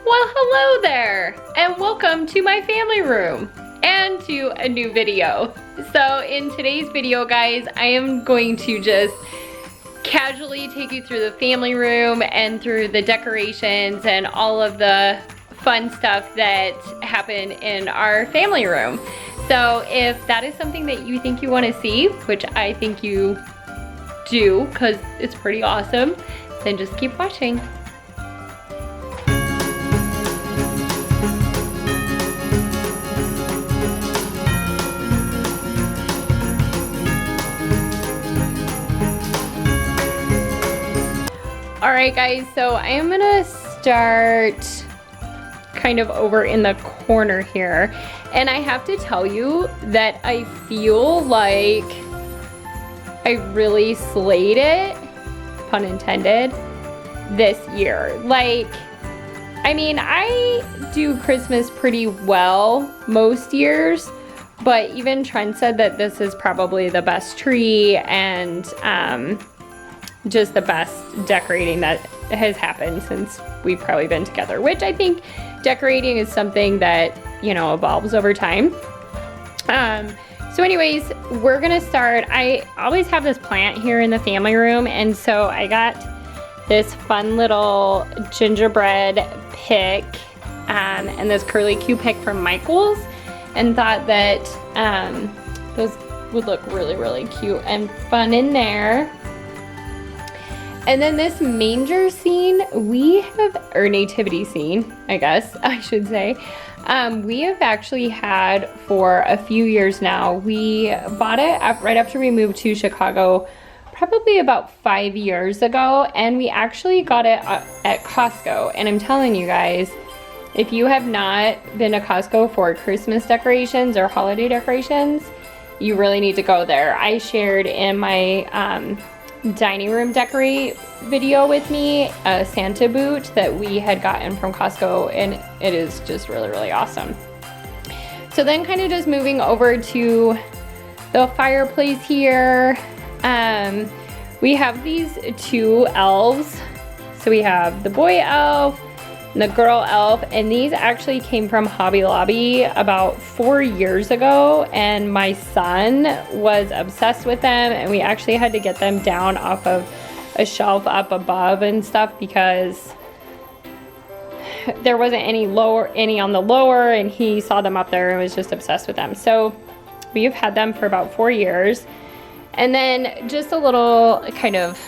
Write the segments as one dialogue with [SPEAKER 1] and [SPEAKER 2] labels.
[SPEAKER 1] Well, hello there, and welcome to my family room and to a new video. So in today's video, guys, I am going to just casually take you through the family room and through the decorations and all of the fun stuff that happen in our family room. So if that is something that you think you want to see, which I think you do because it's pretty awesome, then just keep watching. Alright guys, so I am gonna start kind of over in the corner here, and I have to tell you that I feel like I really slayed it, pun intended, this year. Like, I mean, I do Christmas pretty well most years, but even Trent said that this is probably the best tree and just the best decorating that has happened since we've probably been together, which I think decorating is something that, you know, evolves over time. So anyways, we're gonna start. I always have this plant here in the family room, and so I got this fun little gingerbread pick and this curly Q pick from Michael's, and thought that those would look really, really cute and fun in there. And then this manger scene, or nativity scene, I guess I should say, we have actually had for a few years now. We bought it right after we moved to Chicago, probably about 5 years ago, and we actually got it at Costco. And I'm telling you guys, if you have not been to Costco for Christmas decorations or holiday decorations, you really need to go there. I shared in my dining room decorate video with me a Santa boot that we had gotten from Costco, and it is just really, really awesome. So then kind of just moving over to the fireplace here, we have these two elves. So we have the boy elf and the girl elf, and these actually came from Hobby Lobby about 4 years ago, and my son was obsessed with them, and we actually had to get them down off of a shelf up above and stuff because there wasn't any on the lower, and he saw them up there and was just obsessed with them. So we've had them for about 4 years. And then just a little kind of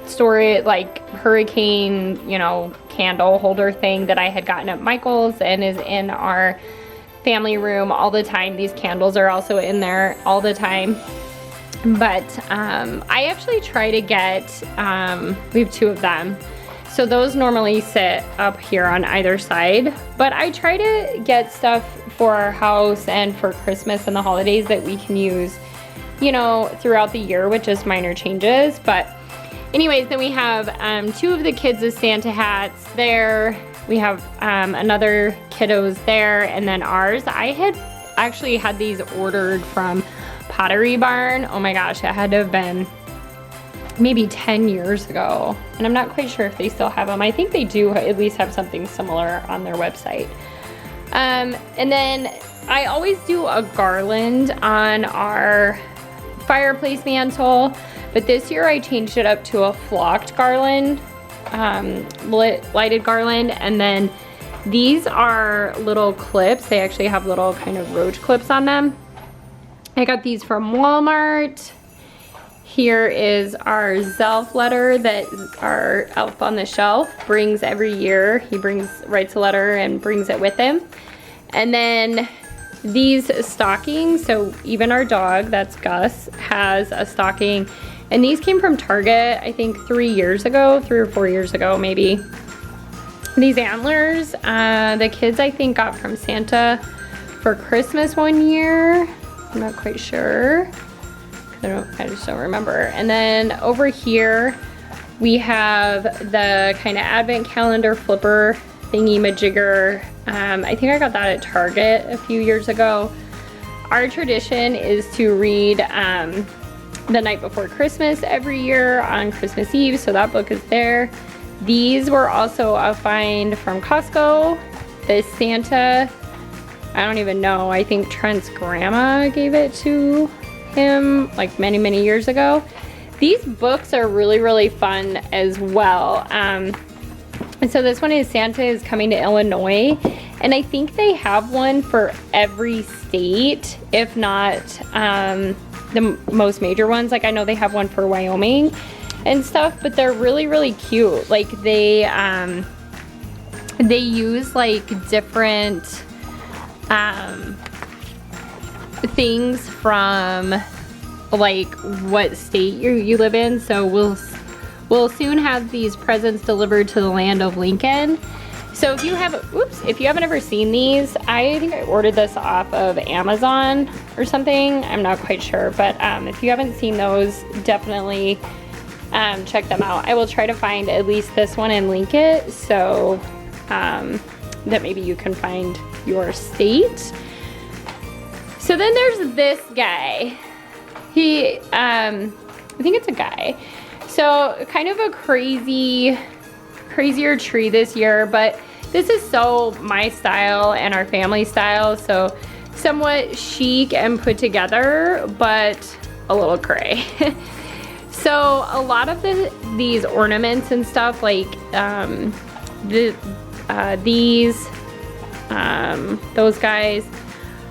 [SPEAKER 1] story, like hurricane, you know, candle holder thing that I had gotten at Michael's and is in our family room all the time. These candles are also in there all the time. But I actually try to get, we have two of them. So those normally sit up here on either side, but I try to get stuff for our house and for Christmas and the holidays that we can use, you know, throughout the year with just minor changes. But anyways, then we have two of the kids' Santa hats there. We have another kiddos there, and then ours. I had actually had these ordered from Pottery Barn. Oh my gosh, it had to have been maybe 10 years ago. And I'm not quite sure if they still have them. I think they do at least have something similar on their website. And then I always do a garland on our fireplace mantle. But this year I changed it up to a flocked garland, lighted garland. And then these are little clips. They actually have little kind of roach clips on them. I got these from Walmart. Here is our Zelf letter that our elf on the shelf brings every year. He writes a letter and brings it with him. And then these stockings, so even our dog, that's Gus, has a stocking. And these came from Target, I think 3 years ago, 3 or 4 years ago maybe. These antlers, the kids I think got from Santa for Christmas one year. I'm not quite sure. I just don't remember. And then over here, we have the kind of advent calendar flipper thingy majigger. I think I got that at Target a few years ago. Our tradition is to read The Night Before Christmas every year on Christmas Eve, so that book is there. These were also a find from Costco. This Santa, I don't even know. I think Trent's grandma gave it to him like many, many years ago. These books are really, really fun as well. And so this one is Santa is Coming to Illinois. And I think they have one for every state, if not the most major ones. Like I know they have one for Wyoming and stuff, but they're really, really cute. Like they use like different things from like what state you live in. So we'll soon have these presents delivered to the land of Lincoln. So if you haven't ever seen these, I think I ordered this off of Amazon or something. I'm not quite sure, but if you haven't seen those, definitely check them out. I will try to find at least this one and link it so that maybe you can find your state. So then there's this guy. He, I think it's a guy. So kind of a crazier tree this year, but this is so my style and our family style. So somewhat chic and put together, but a little cray. So a lot of these ornaments and stuff, like those guys,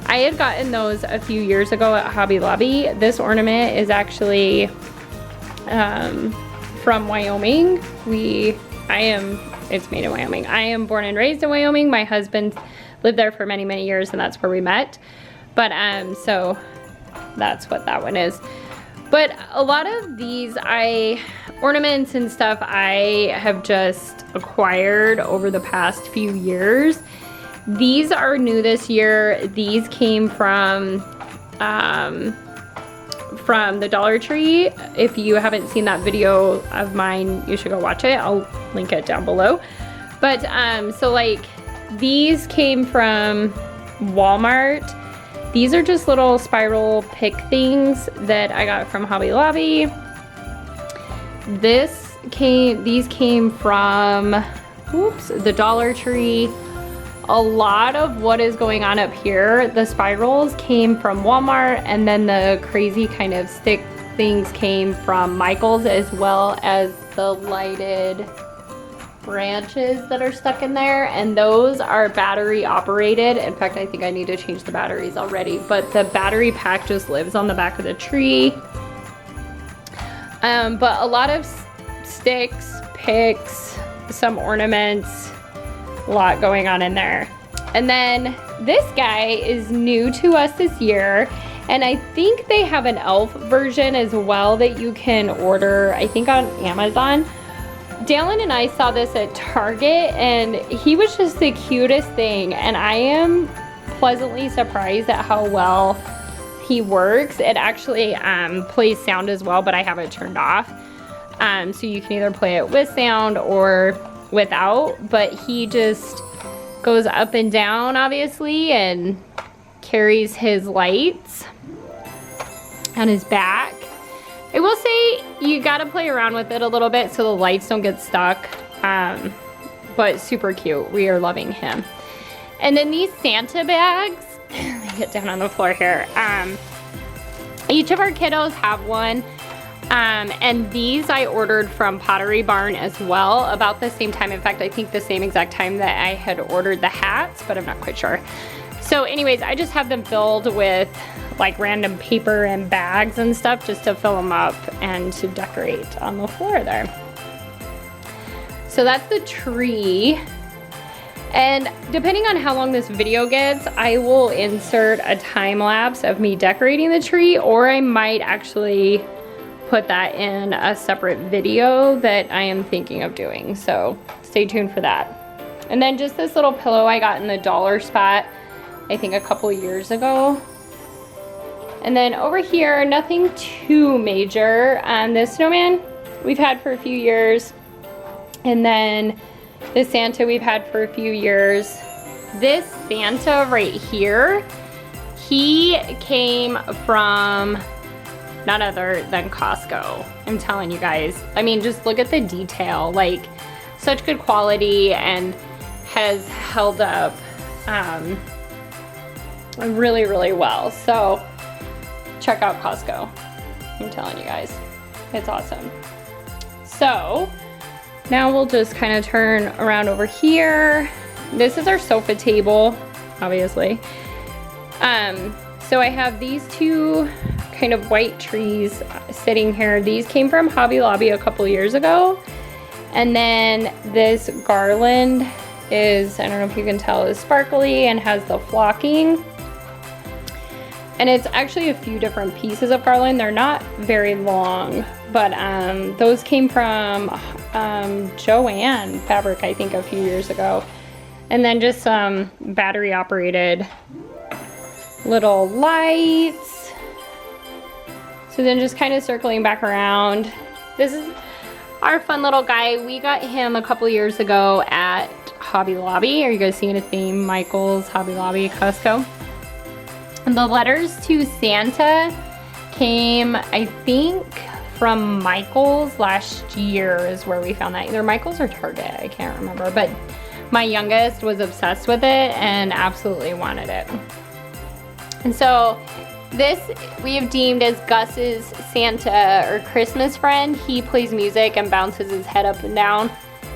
[SPEAKER 1] I had gotten those a few years ago at Hobby Lobby. This ornament is actually from Wyoming. It's made in Wyoming. I am born and raised in Wyoming. My husband lived there for many, many years, and that's where we met. But so that's what that one is. But a lot of these ornaments and stuff I have just acquired over the past few years. These are new this year. These came from the Dollar Tree. If you haven't seen that video of mine, you should go watch it. I'll link it down below. But so like these came from Walmart. These are just little spiral pick things that I got from Hobby Lobby. These came from the Dollar Tree. A lot of what is going on up here, the spirals came from Walmart, and then the crazy kind of stick things came from Michael's, as well as the lighted branches that are stuck in there, and those are battery operated. In fact, I think I need to change the batteries already, but the battery pack just lives on the back of the tree. But a lot of sticks, picks, some ornaments, a lot going on in there. And then this guy is new to us this year, and I think they have an elf version as well that you can order, I think on Amazon. Dallin and I saw this at Target, and he was just the cutest thing, and I am pleasantly surprised at how well he works. It actually plays sound as well, but I have it turned off. So you can either play it with sound or without, but he just goes up and down, obviously, and carries his lights on his back. I will say you gotta play around with it a little bit so the lights don't get stuck, but super cute. We are loving him. And then these Santa bags, let me get down on the floor here. Each of our kiddos have one. And these I ordered from Pottery Barn as well, about the same time. In fact, I think the same exact time that I had ordered the hats, but I'm not quite sure. So anyways, I just have them filled with like random paper and bags and stuff just to fill them up and to decorate on the floor there. So that's the tree. And depending on how long this video gets, I will insert a time lapse of me decorating the tree, or I might actually put that in a separate video that I am thinking of doing. So stay tuned for that. And then just this little pillow I got in the dollar spot, I think a couple years ago. And then over here, nothing too major. This snowman we've had for a few years. And then the Santa we've had for a few years. This Santa right here, he came from none other than Costco. I'm telling you guys. I mean, just look at the detail. Like, such good quality and has held up really, really well. So check out Costco. I'm telling you guys, it's awesome. So now we'll just kind of turn around over here. This is our sofa table, obviously. So I have these two kind of white trees sitting here. These came from Hobby Lobby a couple years ago. And then this garland is, I don't know if you can tell, is sparkly and has the flocking. And it's actually a few different pieces of garland. They're not very long, but those came from Joann Fabric, I think, a few years ago. And then just some battery operated little lights. So then just kind of circling back around. This is our fun little guy. We got him a couple years ago at Hobby Lobby. Are you guys seeing his name? Michael's Hobby Lobby, Costco. And the letters to Santa came, I think, from Michael's last year is where we found that. Either Michael's or Target, I can't remember. But my youngest was obsessed with it and absolutely wanted it. And so this we have deemed as Gus's Santa or Christmas friend. He plays music and bounces his head up and down.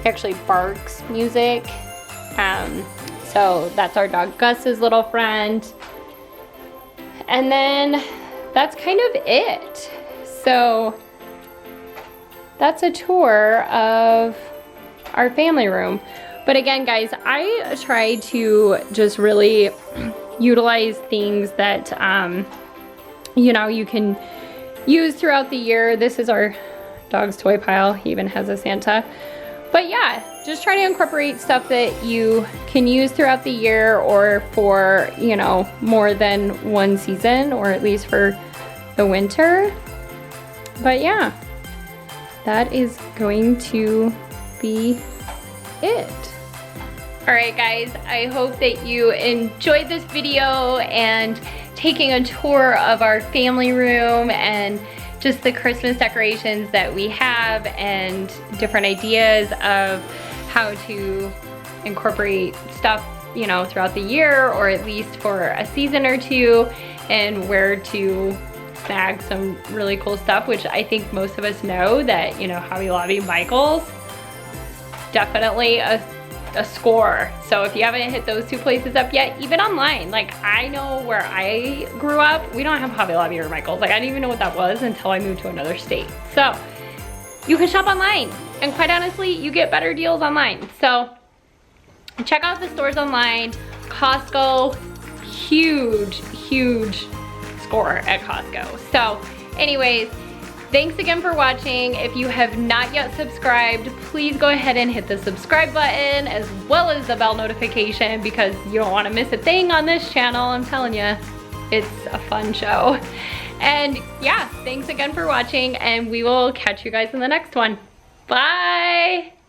[SPEAKER 1] He actually barks music. So that's our dog Gus's little friend. And then that's kind of it. So that's a tour of our family room. But again, guys, I try to just really utilize things that, you know, you can use throughout the year. This is our dog's toy pile. He even has a Santa. But yeah, just try to incorporate stuff that you can use throughout the year or for, you know, more than one season, or at least for the winter. But yeah, that is going to be it. All right, guys, I hope that you enjoyed this video and taking a tour of our family room and just the Christmas decorations that we have and different ideas of how to incorporate stuff, you know, throughout the year or at least for a season or two, and where to snag some really cool stuff, which I think most of us know that, you know, Hobby Lobby, Michael's, definitely a score. So if you haven't hit those two places up yet, even online, like I know where I grew up, we don't have Hobby Lobby or Michael's. Like I didn't even know what that was until I moved to another state. So you can shop online, and quite honestly, you get better deals online. So check out the stores online. Costco, huge score at Costco. So anyways, thanks again for watching. If you have not yet subscribed, please go ahead and hit the subscribe button as well as the bell notification, because you don't want to miss a thing on this channel. I'm telling you, it's a fun show. And yeah, thanks again for watching, and we will catch you guys in the next one. Bye!